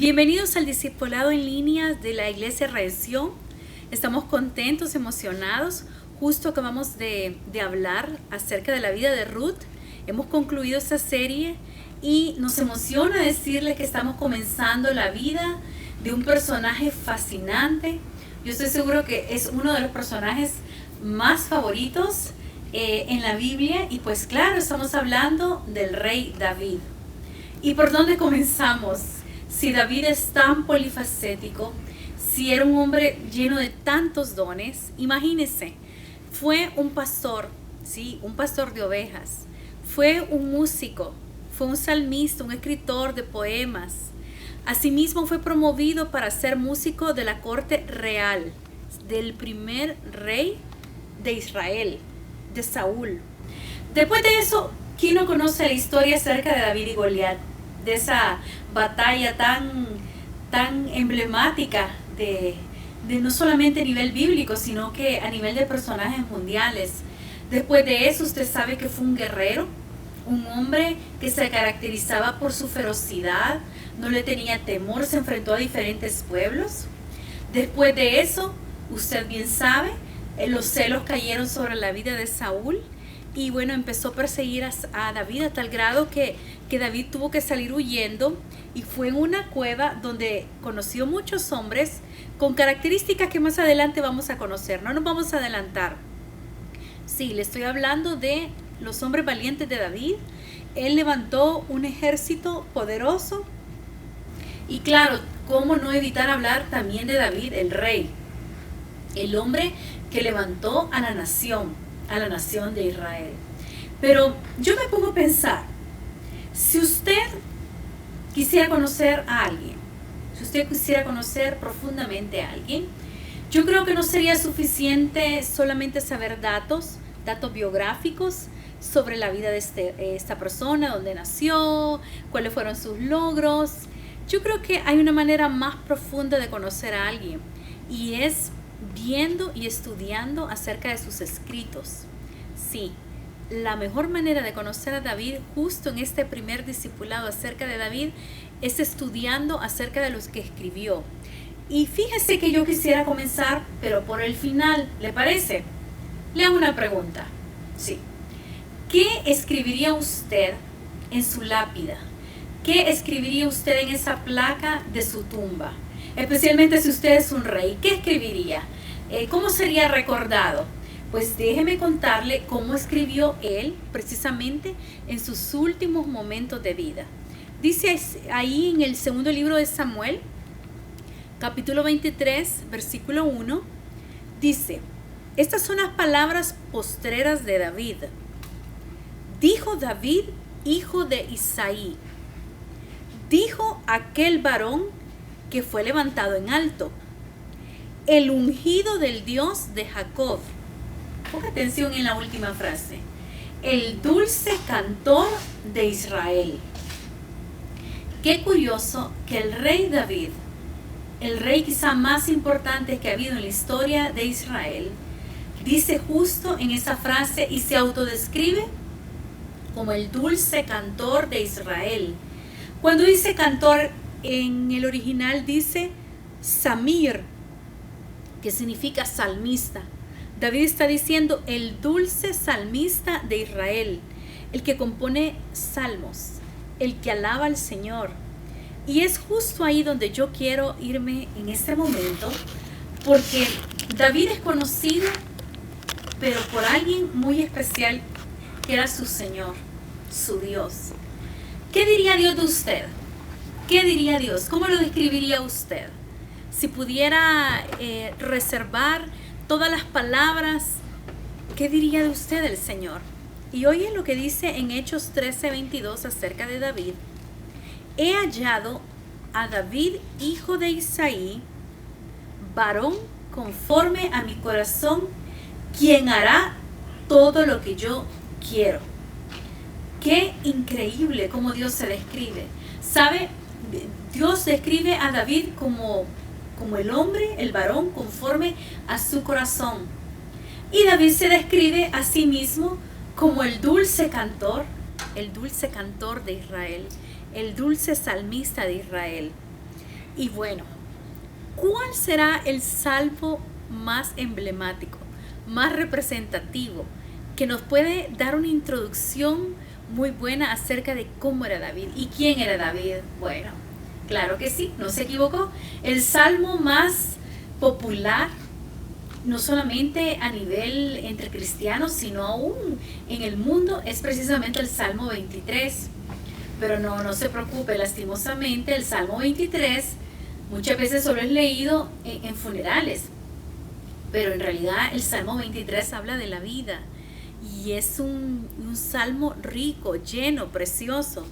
Bienvenidos al discipulado en línea de la Iglesia Redención. Estamos contentos, emocionados. Justo acabamos de hablar acerca de la vida de Ruth. Hemos concluido esta serie y nos emociona decirles que estamos comenzando la vida de un personaje fascinante. Yo estoy seguro que es uno de los personajes más favoritos en la Biblia. Y pues claro, estamos hablando del rey David. ¿Y por dónde comenzamos? Si David es tan polifacético, si era un hombre lleno de tantos dones, imagínense, fue un pastor, ¿sí? Un pastor de ovejas, fue un músico, fue un salmista, un escritor de poemas. Asimismo fue promovido para ser músico de la corte real del primer rey de Israel, de Saúl. Después de eso, ¿quién no conoce la historia acerca de David y Goliat? De esa batalla tan emblemática de no solamente a nivel bíblico, sino que a nivel de personajes mundiales. Después de eso, usted sabe que fue un guerrero, un hombre que se caracterizaba por su ferocidad, no le tenía temor, se enfrentó a diferentes pueblos. Después de eso, usted bien sabe, los celos cayeron sobre la vida de Saúl. Y bueno, empezó a perseguir a David a tal grado que David tuvo que salir huyendo y fue en una cueva donde conoció muchos hombres con características que más adelante vamos a conocer. No nos vamos a adelantar. Sí, le estoy hablando de los hombres valientes de David. Él levantó un ejército poderoso. Y claro, ¿cómo no evitar hablar también de David, el rey? El hombre que levantó a la nación de Israel. Pero yo me pongo a pensar, si usted quisiera conocer a alguien, si usted quisiera conocer profundamente a alguien, yo creo que no sería suficiente solamente saber datos biográficos sobre la vida de esta persona, dónde nació, cuáles fueron sus logros. Yo creo que hay una manera más profunda de conocer a alguien y es viendo y estudiando acerca de sus escritos. Sí, la mejor manera de conocer a David, justo en este primer discipulado acerca de David, es estudiando acerca de los que escribió. Y fíjese que yo quisiera comenzar, pero por el final, ¿le parece? Le hago una pregunta. Sí. ¿Qué escribiría usted en su lápida? ¿Qué escribiría usted en esa placa de su tumba? Especialmente si usted es un rey, ¿qué escribiría? ¿Cómo sería recordado? Pues déjeme contarle cómo escribió él precisamente en sus últimos momentos de vida. Dice ahí en el segundo libro de Samuel, capítulo 23, versículo 1, dice: estas son las palabras postreras de David. Dijo David, hijo de Isaí, dijo aquel varón que fue levantado en alto, el ungido del Dios de Jacob. Ponga atención en la última frase. El dulce cantor de Israel. Qué curioso que el rey David, el rey quizá más importante que ha habido en la historia de Israel, dice justo en esa frase y se autodescribe como el dulce cantor de Israel. Cuando dice cantor, en el original dice Samir, que significa salmista. David está diciendo el dulce salmista de Israel, el que compone salmos, el que alaba al Señor. Y es justo ahí donde yo quiero irme en este momento, porque David es conocido, pero por alguien muy especial, que era su Señor, su Dios. ¿Qué diría Dios de usted? ¿Qué diría Dios? ¿Cómo lo describiría usted? Si pudiera reservar todas las palabras, ¿qué diría de usted el Señor? Y oye lo que dice en Hechos 13:22 acerca de David. He hallado a David, hijo de Isaí, varón conforme a mi corazón, quien hará todo lo que yo quiero. Qué increíble cómo Dios se describe. ¿Sabe? Dios describe a David como el hombre, el varón, conforme a su corazón. Y David se describe a sí mismo como el dulce cantor de Israel, el dulce salmista de Israel. Y bueno, ¿cuál será el salmo más emblemático, más representativo, que nos puede dar una introducción muy buena acerca de cómo era David y quién era David? Bueno, claro que sí, no se equivocó. El salmo más popular, no solamente a nivel entre cristianos, sino aún en el mundo, es precisamente el Salmo 23. Pero no se preocupe, lastimosamente el Salmo 23 muchas veces solo es leído en funerales, pero en realidad el Salmo 23 habla de la vida y es un salmo rico, lleno, precioso.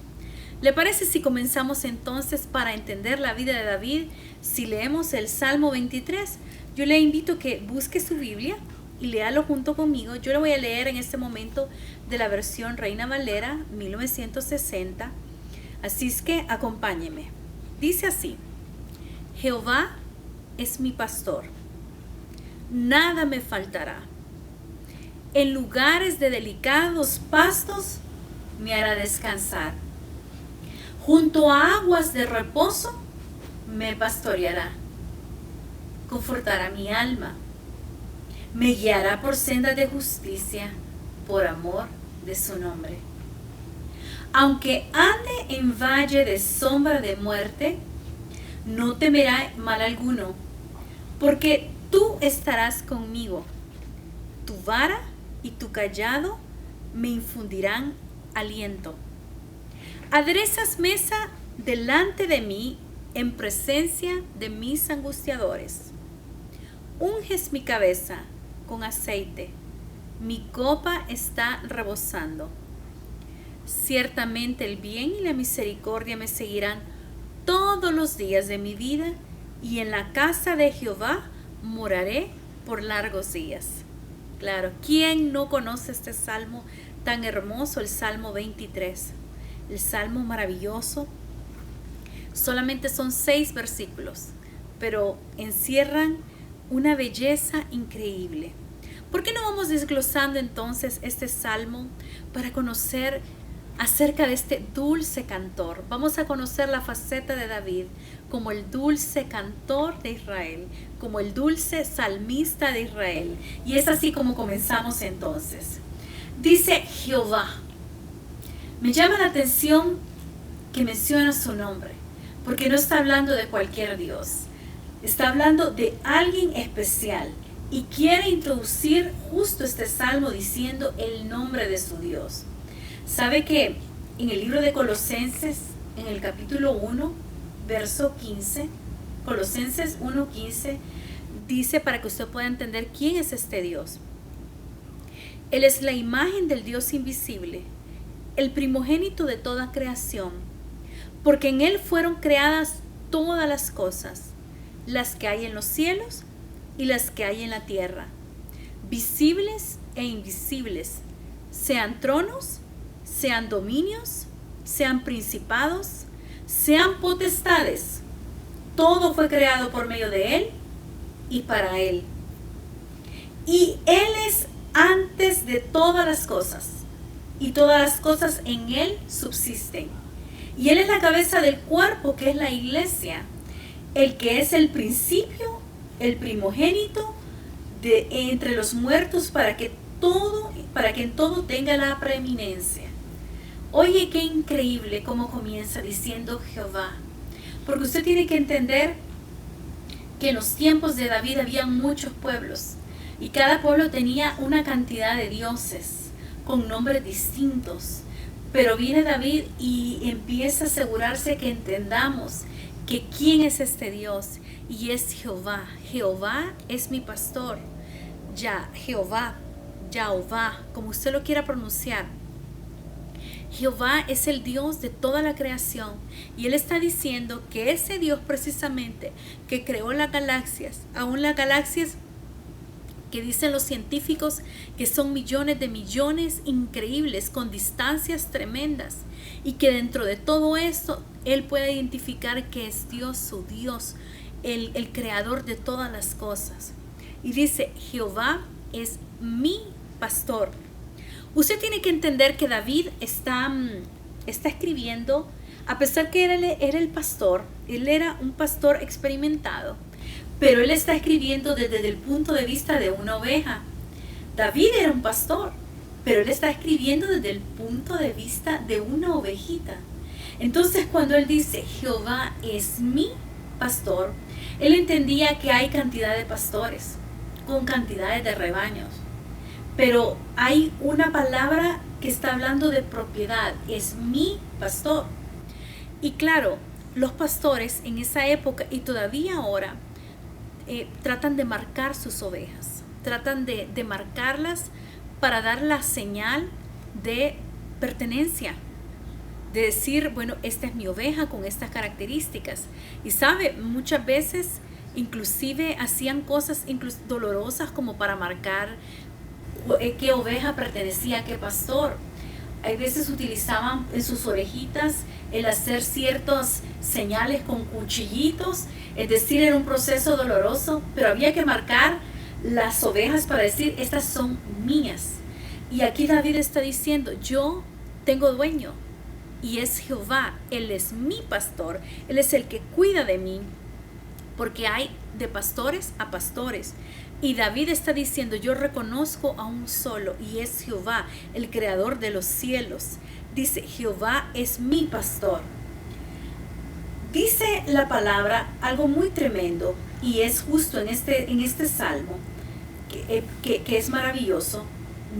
¿Le parece si comenzamos entonces para entender la vida de David? Si leemos el Salmo 23, yo le invito a que busque su Biblia y léalo junto conmigo. Yo lo voy a leer en este momento de la versión Reina Valera 1960. Así es que acompáñeme. Dice así: Jehová es mi pastor, nada me faltará. En lugares de delicados pastos me hará descansar. Junto a aguas de reposo me pastoreará. Confortará mi alma. Me guiará por sendas de justicia por amor de su nombre. Aunque ande en valle de sombra de muerte, no temerá mal alguno, porque tú estarás conmigo. Tu vara y tu cayado me infundirán aliento. Aderezas mesa delante de mí en presencia de mis angustiadores. Unges mi cabeza con aceite, mi copa está rebosando. Ciertamente el bien y la misericordia me seguirán todos los días de mi vida, y en la casa de Jehová moraré por largos días. Claro, ¿quién no conoce este salmo tan hermoso, el Salmo 23? El salmo maravilloso. Solamente son 6 versículos, pero encierran una belleza increíble. ¿Por qué no vamos desglosando entonces este salmo para conocer acerca de este dulce cantor? Vamos a conocer la faceta de David como el dulce cantor de Israel, como el dulce salmista de Israel. Y es así como comenzamos entonces. Dice Jehová. Me llama la atención que menciona su nombre, porque no está hablando de cualquier Dios. Está hablando de alguien especial y quiere introducir justo este salmo diciendo el nombre de su Dios. ¿Sabe que en el libro de Colosenses, en el capítulo 1, verso 15, Colosenses 1:15, dice, para que usted pueda entender quién es este Dios? Él es la imagen del Dios invisible, el primogénito de toda creación, porque en Él fueron creadas todas las cosas, las que hay en los cielos y las que hay en la tierra, visibles e invisibles, sean tronos, sean dominios, sean principados, sean potestades. Todo fue creado por medio de Él y para Él. Y Él es antes de todas las cosas, y todas las cosas en Él subsisten. Y Él es la cabeza del cuerpo, que es la iglesia, el que es el principio, el primogénito de entre los muertos, para que en todo tenga la preeminencia. Oye, qué increíble cómo comienza diciendo Jehová, porque usted tiene que entender que en los tiempos de David había muchos pueblos y cada pueblo tenía una cantidad de dioses con nombres distintos. Pero viene David y empieza a asegurarse que entendamos que quién es este Dios, y es Jehová. Jehová es mi pastor. Jehová, como usted lo quiera pronunciar. Jehová es el Dios de toda la creación, y Él está diciendo que ese Dios precisamente que creó las galaxias, aún las galaxias que dicen los científicos que son millones de millones increíbles con distancias tremendas, y que dentro de todo esto Él puede identificar que es Dios, su Dios, el creador de todas las cosas. Y dice, Jehová es mi pastor. Usted tiene que entender que David está escribiendo A pesar que él era el pastor, él era un pastor experimentado, pero él está escribiendo desde el punto de vista de una oveja. David era un pastor, pero él está escribiendo desde el punto de vista de una ovejita. Entonces cuando él dice, Jehová es mi pastor, él entendía que hay cantidad de pastores, con cantidades de rebaños. Pero hay una palabra que está hablando de propiedad, es mi pastor. Y claro, los pastores en esa época y todavía ahora tratan de marcar sus ovejas, tratan de marcarlas para dar la señal de pertenencia, de decir, bueno, esta es mi oveja con estas características. Y sabe, muchas veces inclusive hacían cosas dolorosas como para marcar qué oveja pertenecía a qué pastor. Hay veces utilizaban en sus orejitas el hacer ciertas señales con cuchillitos, es decir, era un proceso doloroso, pero había que marcar las ovejas para decir, estas son mías. Y aquí David está diciendo, yo tengo dueño y es Jehová, Él es mi pastor, Él es el que cuida de mí, porque hay de pastores a pastores. Y David está diciendo, yo reconozco a un solo y es Jehová, el creador de los cielos. Dice, Jehová es mi pastor. Dice la palabra algo muy tremendo y es justo en este salmo que es maravilloso,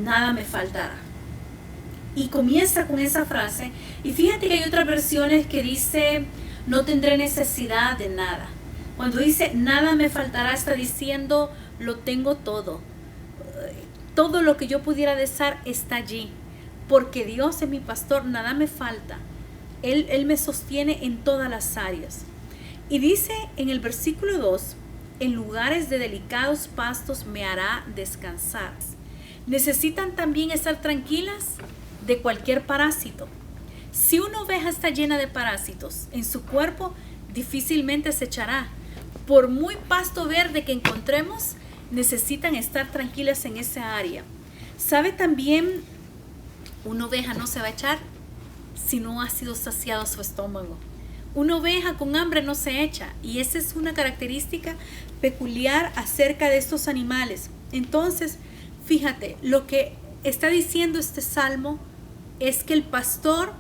nada me faltará. Y comienza con esa frase y fíjate que hay otras versiones que dice, no tendré necesidad de nada. Cuando dice, nada me faltará, está diciendo, lo tengo todo. Todo lo que yo pudiera desear está allí. Porque Dios es mi pastor, nada me falta. Él me sostiene en todas las áreas. Y dice en el versículo 2, en lugares de delicados pastos me hará descansar. Necesitan también estar tranquilas de cualquier parásito. Si una oveja está llena de parásitos en su cuerpo, difícilmente se echará. Por muy pasto verde que encontremos, necesitan estar tranquilas en esa área. ¿Sabe también? Una oveja no se va a echar si no ha sido saciado su estómago. Una oveja con hambre no se echa, y esa es una característica peculiar acerca de estos animales. Entonces, fíjate, lo que está diciendo este salmo es que el pastor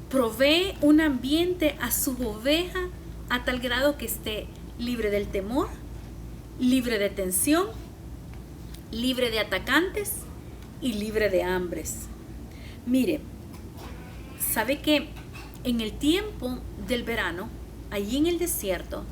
provee un ambiente a su oveja a tal grado que esté libre del temor, libre de tensión, libre de atacantes y libre de hambres. Mire, ¿sabe que en el tiempo del verano, allí en el desierto,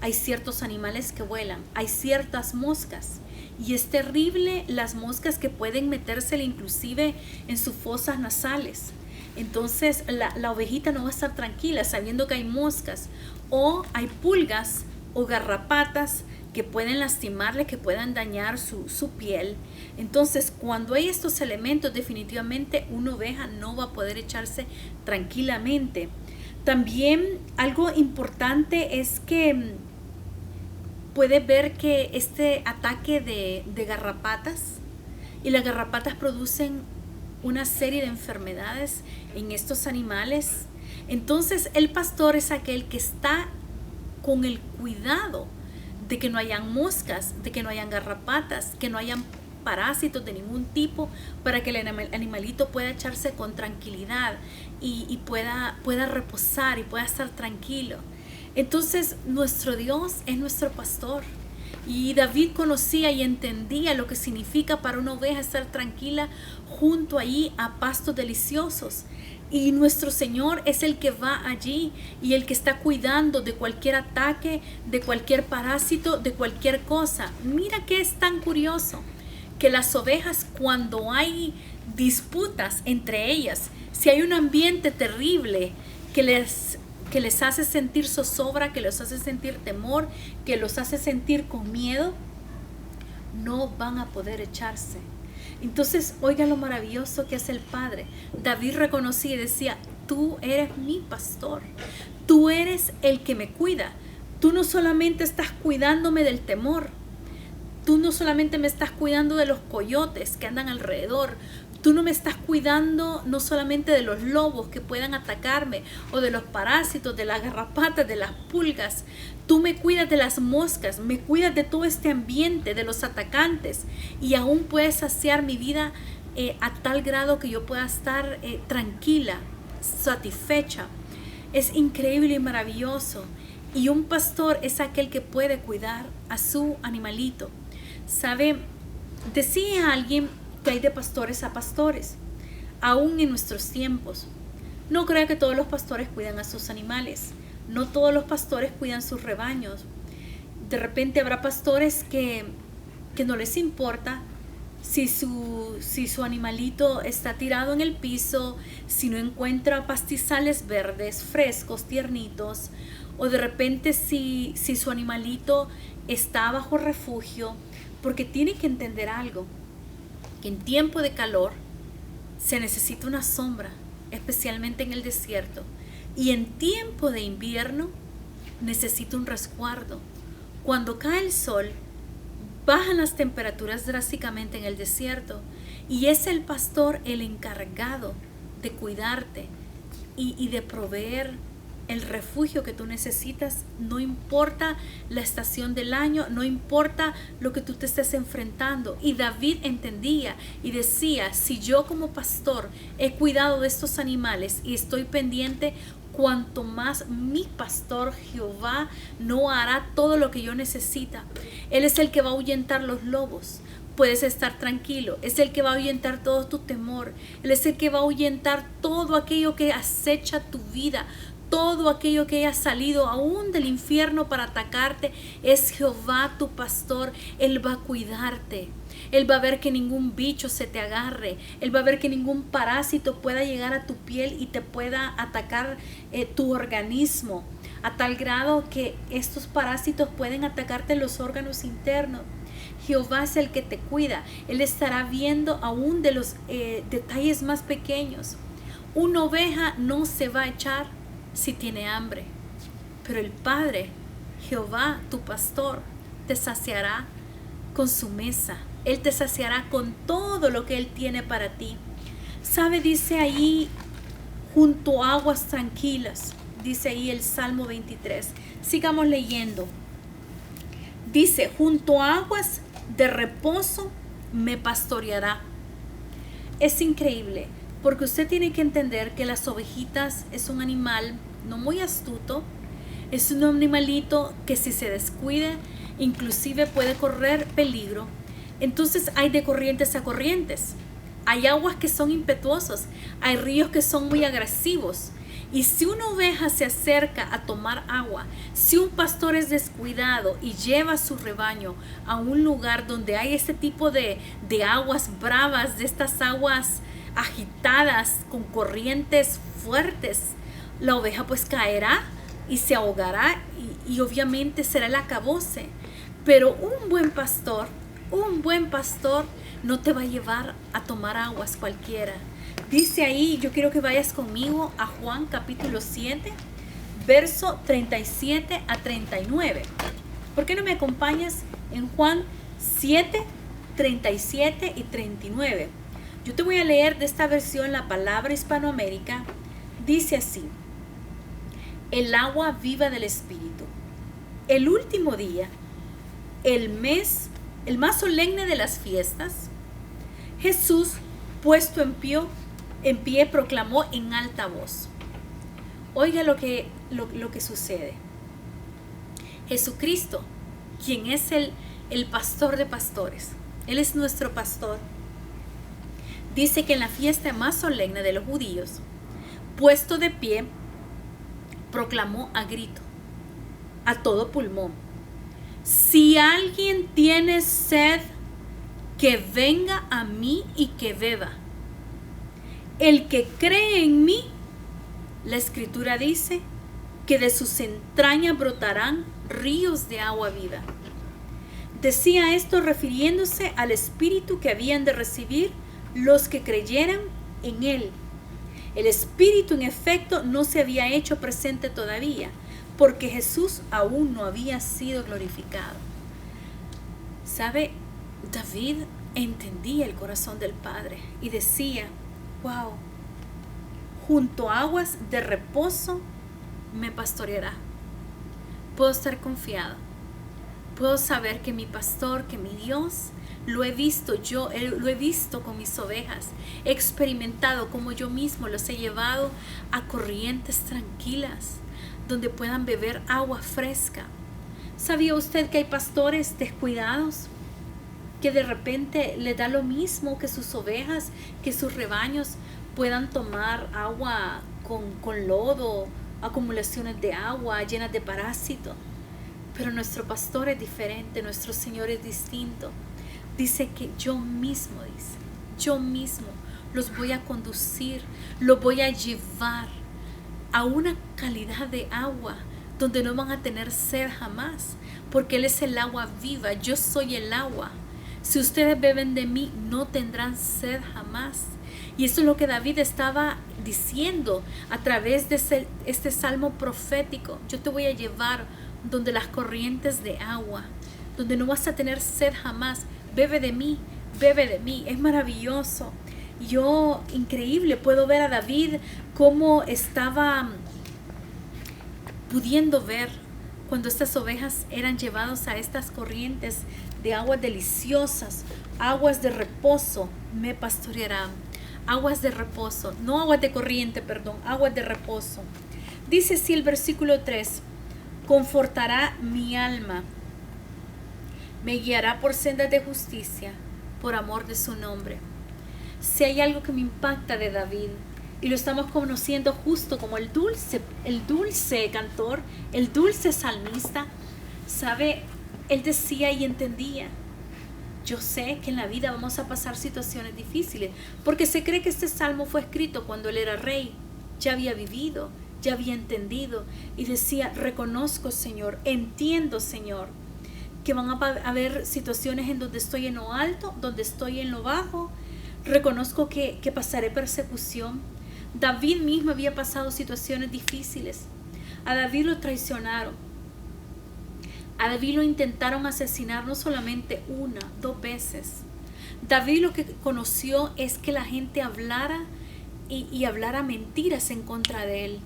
hay ciertos animales que vuelan, hay ciertas moscas? Y es terrible las moscas que pueden metérsele inclusive en sus fosas nasales. Entonces la ovejita no va a estar tranquila sabiendo que hay moscas o hay pulgas o garrapatas que pueden lastimarle, que puedan dañar su piel. Entonces cuando hay estos elementos, definitivamente una oveja no va a poder echarse tranquilamente. También algo importante es que puede ver que este ataque de garrapatas, y las garrapatas producen una serie de enfermedades en estos animales. Entonces el pastor es aquel que está con el cuidado de que no hayan moscas, de que no hayan garrapatas, que no hayan parásitos de ningún tipo, para que el animalito pueda echarse con tranquilidad y pueda reposar y pueda estar tranquilo. Entonces nuestro Dios es nuestro pastor. Y David conocía y entendía lo que significa para una oveja estar tranquila junto allí a pastos deliciosos. Y nuestro Señor es el que va allí y el que está cuidando de cualquier ataque, de cualquier parásito, de cualquier cosa. Mira que es tan curioso que las ovejas, cuando hay disputas entre ellas, si hay un ambiente terrible que les hace sentir zozobra, que los hace sentir temor, que los hace sentir con miedo, no van a poder echarse. Entonces, oiga lo maravilloso que hace el Padre. David reconocía y decía, tú eres mi pastor, tú eres el que me cuida. Tú no solamente estás cuidándome del temor, tú no solamente me estás cuidando de los coyotes que andan alrededor, Tú no me estás cuidando no solamente de los lobos que puedan atacarme o de los parásitos, de las garrapatas, de las pulgas. Tú me cuidas de las moscas, me cuidas de todo este ambiente, de los atacantes, y aún puedes saciar mi vida a tal grado que yo pueda estar tranquila, satisfecha. Es increíble y maravilloso. Y un pastor es aquel que puede cuidar a su animalito. ¿Sabe? Decía alguien que hay de pastores a pastores, aún en nuestros tiempos. No crea que todos los pastores cuidan a sus animales. No todos los pastores cuidan sus rebaños. De repente habrá pastores que no les importa si su animalito está tirado en el piso, si no encuentra pastizales verdes, frescos, tiernitos, o de repente si su animalito está bajo refugio, porque tiene que entender algo, que en tiempo de calor se necesita una sombra, especialmente en el desierto, y en tiempo de invierno necesita un resguardo. Cuando cae el sol, bajan las temperaturas drásticamente en el desierto, y es el pastor el encargado de cuidarte y de proveer el refugio que tú necesitas, no importa la estación del año, no importa lo que tú te estés enfrentando. Y David entendía y decía, si yo como pastor he cuidado de estos animales y estoy pendiente, cuanto más mi pastor Jehová no hará todo lo que yo necesita. Él es el que va a ahuyentar los lobos. Puedes estar tranquilo. Es el que va a ahuyentar todo tu temor. Él es el que va a ahuyentar todo aquello que acecha tu vida. Todo aquello que haya salido aún del infierno para atacarte. Es Jehová tu pastor. Él va a cuidarte. Él va a ver que ningún bicho se te agarre. Él va a ver que ningún parásito pueda llegar a tu piel y te pueda atacar tu organismo. A tal grado que estos parásitos pueden atacarte los órganos internos. Jehová es el que te cuida. Él estará viendo aún de los detalles más pequeños. Una oveja no se va a echar si tiene hambre, pero el Padre, Jehová, tu pastor, te saciará con su mesa. Él te saciará con todo lo que Él tiene para ti. ¿Sabe? Dice ahí, junto a aguas tranquilas, dice ahí el Salmo 23. Sigamos leyendo. Dice, junto a aguas de reposo me pastoreará. Es increíble, porque usted tiene que entender que las ovejitas es un animal no muy astuto, es un animalito que si se descuida, inclusive puede correr peligro. Entonces hay de corrientes a corrientes. Hay aguas que son impetuosos, hay ríos que son muy agresivos. Y si una oveja se acerca a tomar agua, si un pastor es descuidado y lleva su rebaño a un lugar donde hay ese tipo de aguas bravas, de estas aguas agitadas con corrientes fuertes, la oveja pues caerá y se ahogará y obviamente será el acabose. Pero un buen pastor no te va a llevar a tomar aguas cualquiera. Dice ahí, yo quiero que vayas conmigo a Juan capítulo 7, verso 37 a 39. ¿Por qué no me acompañas en Juan 7, 37 y 39? Yo te voy a leer de esta versión la palabra Hispanoamérica. Dice así: el agua viva del Espíritu. El último día, el más solemne de las fiestas, Jesús, puesto en pie, proclamó en alta voz. Oiga lo que sucede. Jesucristo, quien es el pastor de pastores, Él es nuestro pastor. Dice que en la fiesta más solemne de los judíos, puesto de pie, proclamó a grito, a todo pulmón: si alguien tiene sed, que venga a mí y que beba. El que cree en mí, la Escritura dice, que de sus entrañas brotarán ríos de agua viva. Decía esto refiriéndose al Espíritu que habían de recibir los que creyeran en Él. El Espíritu, en efecto, no se había hecho presente todavía, porque Jesús aún no había sido glorificado. ¿Sabe? David entendía el corazón del Padre y decía, wow, junto a aguas de reposo me pastoreará. Puedo estar confiado. Puedo saber que mi pastor, que mi Dios, lo he visto lo he visto con mis ovejas. He experimentado como yo mismo los he llevado a corrientes tranquilas, donde puedan beber agua fresca. ¿Sabía usted que hay pastores descuidados? Que de repente les da lo mismo que sus ovejas, que sus rebaños puedan tomar agua con lodo, acumulaciones de agua llenas de parásitos. Pero nuestro pastor es diferente, nuestro Señor es distinto. Dice que yo mismo los voy a conducir, los voy a llevar a una calidad de agua donde no van a tener sed jamás, porque Él es el agua viva, yo soy el agua. Si ustedes beben de mí, no tendrán sed jamás. Y eso es lo que David estaba diciendo a través de este salmo profético. Yo te voy a llevar donde las corrientes de agua, donde no vas a tener sed jamás. Bebe de mí, bebe de mí. Es maravilloso. Yo, increíble, puedo ver a David cómo estaba pudiendo ver cuando estas ovejas eran llevadas a estas corrientes de aguas deliciosas, aguas de reposo, me pastorearán. Aguas de reposo, no aguas de corriente, perdón, aguas de reposo. Dice así el versículo 3, confortará mi alma, me guiará por sendas de justicia, por amor de su nombre. Si hay algo que me impacta de David, y lo estamos conociendo justo como el dulce cantor, el dulce salmista, ¿sabe? Él decía y entendía, yo sé que en la vida vamos a pasar situaciones difíciles, porque se cree que este salmo fue escrito cuando él era rey, ya había vivido, ya había entendido, y decía, reconozco, Señor, entiendo, Señor, que van a haber situaciones en donde estoy en lo alto, donde estoy en lo bajo, reconozco que pasaré persecución. David mismo había pasado situaciones difíciles. A David lo traicionaron. A David lo intentaron asesinar no solamente una, 2 veces. David lo que conoció es que la gente hablara y hablara mentiras en contra de él.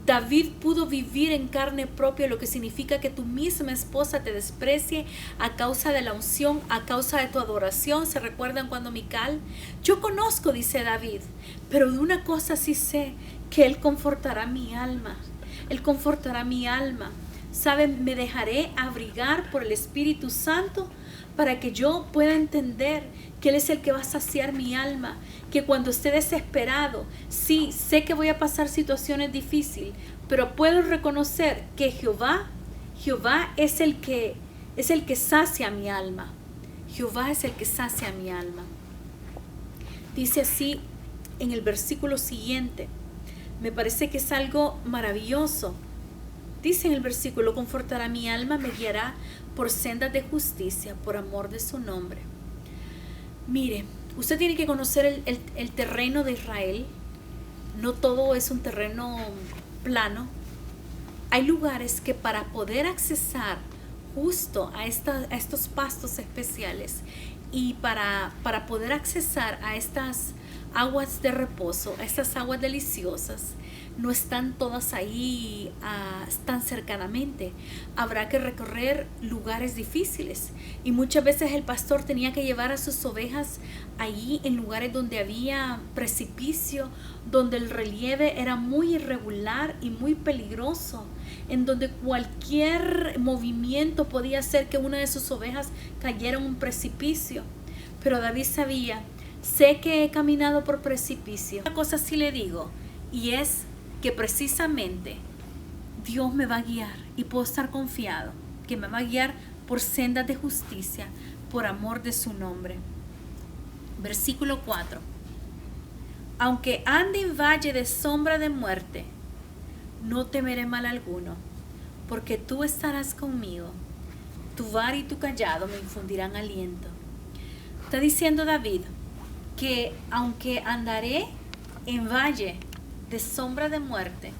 David pudo vivir en carne propia lo que significa que tu misma esposa te desprecie a causa de la unción, a causa de tu adoración. ¿Se recuerdan cuando Mical? Yo conozco, dice David, pero de una cosa sí sé, que Él confortará mi alma. Él confortará mi alma. ¿Saben? Me dejaré abrigar por el Espíritu Santo para que yo pueda entender que Él es el que va a saciar mi alma, que cuando esté desesperado, sí, sé que voy a pasar situaciones difíciles, pero puedo reconocer que Jehová es el que sacia mi alma. Jehová es el que sacia mi alma. Dice así en el versículo siguiente, me parece que es algo maravilloso. Dice en el versículo, confortará mi alma, me guiará por sendas de justicia, por amor de su nombre. Mire, usted tiene que conocer el terreno de Israel. No todo es un terreno plano. Hay lugares que para poder accesar justo a estos pastos especiales y para poder accesar a estas aguas de reposo, a estas aguas deliciosas, no están todas ahí tan cercanamente. Habrá que recorrer lugares difíciles y muchas veces el pastor tenía que llevar a sus ovejas allí en lugares donde había precipicio, donde el relieve era muy irregular y muy peligroso, en donde cualquier movimiento podía hacer que una de sus ovejas cayera en un precipicio. Pero David sabía, sé que he caminado por precipicio. Una cosa sí le digo, y es que precisamente Dios me va a guiar y puedo estar confiado que me va a guiar por sendas de justicia, por amor de su nombre. Versículo 4. Aunque ande en valle de sombra de muerte, no temeré mal alguno, porque tú estarás conmigo. Tu vara y tu cayado me infundirán aliento. Está diciendo David que aunque andaré en valle de sombra de muerte,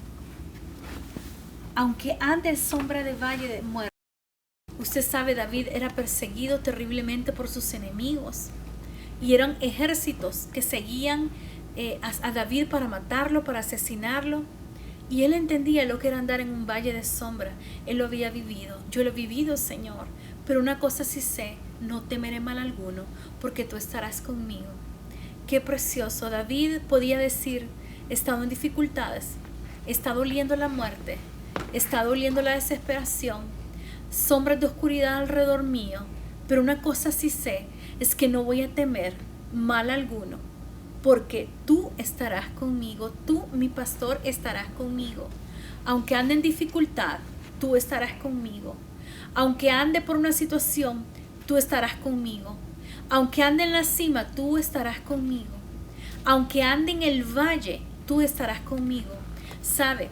aunque ande en sombra de valle de muerte. Usted sabe, David era perseguido terriblemente por sus enemigos. y eran ejércitos que seguían a David para matarlo, para asesinarlo. Y él entendía lo que era andar en un valle de sombra. Él lo había vivido. Yo lo he vivido, Señor. Pero una cosa sí sé, no temeré mal alguno, porque tú estarás conmigo. Qué precioso. David podía decir, he estado en dificultades, está doliendo la muerte, está doliendo la desesperación, sombras de oscuridad alrededor mío, pero una cosa sí sé, es que no voy a temer mal alguno, porque tú estarás conmigo, tú, mi pastor, estarás conmigo. Aunque ande en dificultad, tú estarás conmigo. Aunque ande por una situación, tú estarás conmigo. Aunque ande en la cima, tú estarás conmigo. Aunque ande en el valle, tú estarás conmigo. ¿Sabe?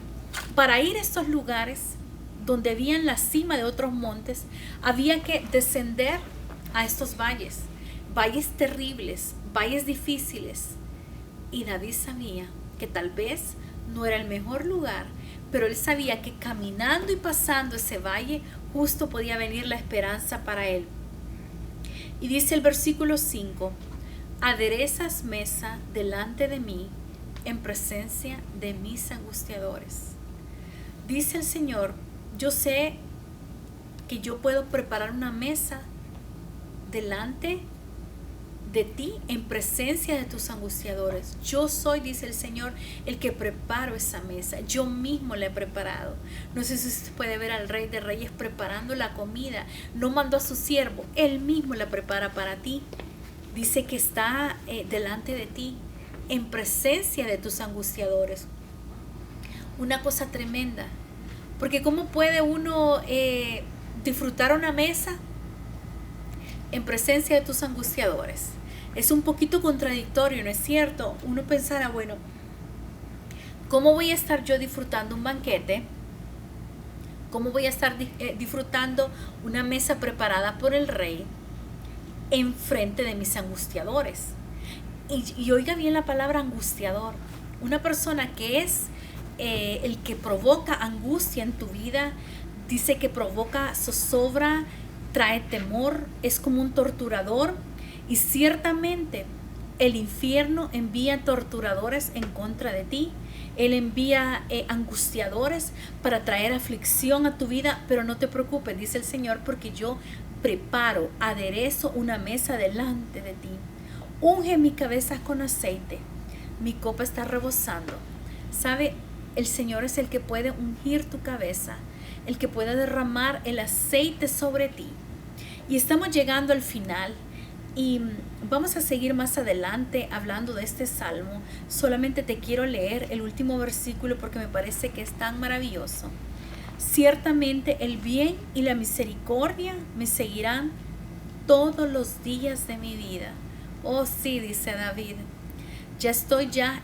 Para ir a estos lugares donde había en la cima de otros montes, había que descender a estos valles. Valles terribles, valles difíciles. Y David sabía que tal vez no era el mejor lugar, pero él sabía que caminando y pasando ese valle, justo podía venir la esperanza para él. Y dice el versículo 5, aderezas mesa delante de mí en presencia de mis angustiadores. Dice el Señor, yo sé que yo puedo preparar una mesa delante de ti en presencia de tus angustiadores. Yo soy, dice el Señor, el que preparo esa mesa. Yo mismo la he preparado. No sé si usted puede ver al Rey de Reyes preparando la comida. No mandó a su siervo, él mismo la prepara para ti. Dice que está delante de ti en presencia de tus angustiadores. Una cosa tremenda. Porque ¿cómo puede uno disfrutar una mesa en presencia de tus angustiadores? Es un poquito contradictorio, ¿no es cierto? Uno pensará, bueno, ¿cómo voy a estar yo disfrutando un banquete? ¿Cómo voy a estar disfrutando una mesa preparada por el rey en frente de mis angustiadores? Y oiga bien la palabra angustiador. Una persona que es el que provoca angustia en tu vida, dice que provoca zozobra, trae temor, es como un torturador. Y ciertamente el infierno envía torturadores en contra de ti. Él envía angustiadores para traer aflicción a tu vida, pero no te preocupes, dice el Señor, porque yo preparo, aderezo una mesa delante de ti. Unge mi cabeza con aceite, mi copa está rebosando. ¿Sabe? El Señor es el que puede ungir tu cabeza, el que puede derramar el aceite sobre ti. Y estamos llegando al final. Y vamos a seguir más adelante hablando de este salmo. Solamente te quiero leer el último versículo porque me parece que es tan maravilloso. Ciertamente el bien y la misericordia me seguirán todos los días de mi vida. Oh sí, dice David.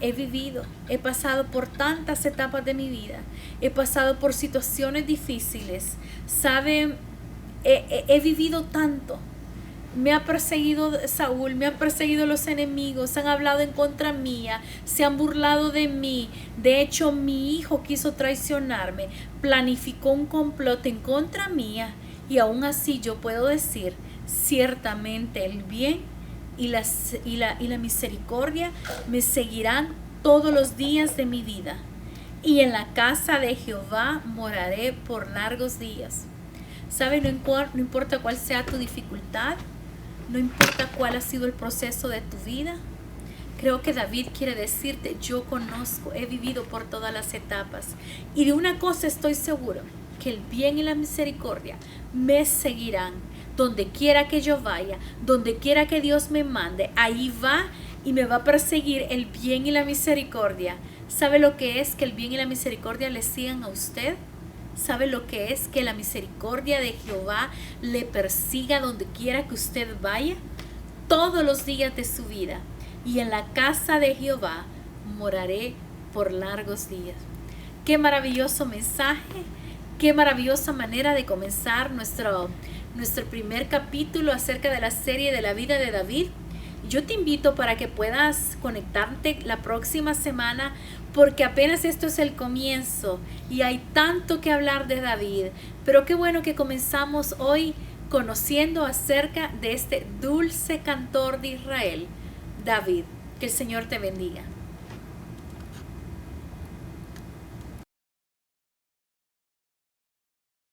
He vivido, he pasado por tantas etapas de mi vida. He pasado por situaciones difíciles. ¿Sabe? He vivido tanto. Me ha perseguido Saúl, me han perseguido los enemigos, han hablado en contra mía, se han burlado de mí. De hecho, mi hijo quiso traicionarme, planificó un complot en contra mía. Y aún así yo puedo decir, ciertamente el bien y la misericordia me seguirán todos los días de mi vida. Y en la casa de Jehová moraré por largos días. ¿Sabe? No importa cuál sea tu dificultad, no importa cuál ha sido el proceso de tu vida. Creo que David quiere decirte, yo conozco, he vivido por todas las etapas. Y de una cosa estoy seguro, que el bien y la misericordia me seguirán. Donde quiera que yo vaya, donde quiera que Dios me mande, ahí va y me va a perseguir el bien y la misericordia. ¿Sabe lo que es que el bien y la misericordia le sigan a usted? ¿Sabe lo que es que la misericordia de Jehová le persiga donde quiera que usted vaya? Todos los días de su vida. Y en la casa de Jehová moraré por largos días. Qué maravilloso mensaje. Qué maravillosa manera de comenzar nuestro primer capítulo acerca de la serie de la vida de David. Yo te invito para que puedas conectarte la próxima semana, porque apenas esto es el comienzo y hay tanto que hablar de David. Pero qué bueno que comenzamos hoy conociendo acerca de este dulce cantor de Israel, David. Que el Señor te bendiga.